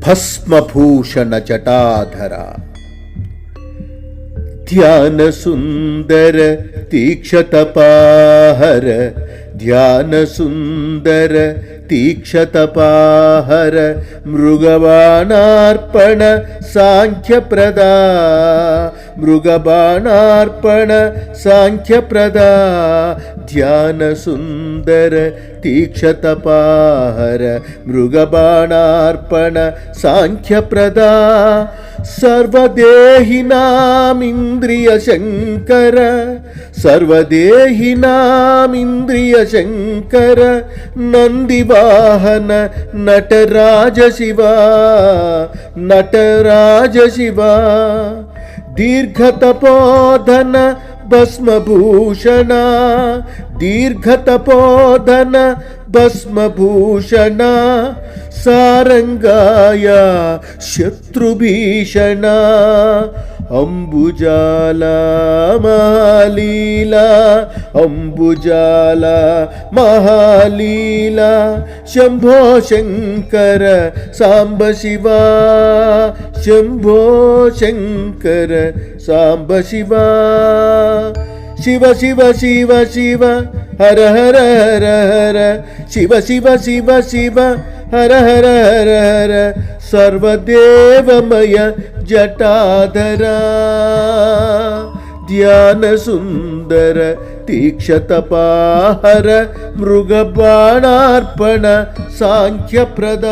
ಭಸ್ಮಭೂಷಣ ಜಟಾಧರ ಧ್ಯಾನ ಸುಂದರ ತೀಕ್ಷತಪಾಹರ ಧ್ಯಾನ ಸುಂದರ ತೀಕ್ಷತಪಾಹರ ಮೃಗಬಾಣಾರ್ಪಣ ಸಾಂಖ್ಯಪ್ರದ ಮೃಗಬಾಣಾರ್ಪಣ ಸಾಂಖ್ಯಪ್ರದ ಧ್ಯಾನ ಸುಂದರ ತೀಕ್ಷತಪಾಹರ ಮೃಗಬಾಣಾರ್ಪಣ ಸಾಂಖ್ಯಪ್ರದ ಸರ್ವದೇಹಿನಾಮಿಂದ್ರಿಯ ಶಂಕರ ಸರ್ವದೇಹಿನಾಮಿಂದ್ರಿಯ ಶಂಕರ ನಂದಿವಾಹನ ನಟರಾಜ ಶಿವ ನಟರಾಜ ಶಿವ ದೀರ್ಘತಪೋಧನ ಭಸ್ಮಭೂಷಣ ದೀರ್ಘತಪೋಧನ ಭಸ್ಮಭೂಷಣ ಸಾರಂಗಾಯ ಶತ್ರುಭೀಷಣ ಅಂಬುಜಾಲ ಮಹಾಲೀಲಾ ಅಂಬುಜಾಲ ಮಹಾಲೀಲಾ ಶಂಭೋ ಶಂಕರ ಸಾಂಬ ಶಿವ ಶಂಭೋ ಶಂಕರ ಸಾಂಬ ಶಿವ ಶಿವ ಶಿವ ಶಿವ ಶಿವ ಹರ ಹರ ಹರ ಹರ ಶಿವ ಶಿವ ಶಿವ ಶಿವ ಹರ ಹರ ಹರ ಹರ ಸರ್ವದೇವಮಯ ಜಟಾಧರ ಧ್ಯಾನ ಸುಂದರ ತೀಕ್ಷತಪಾಹರ ಮೃಗಬಾಣಾರ್ಪಣ ಸಾಂಖ್ಯಪ್ರದ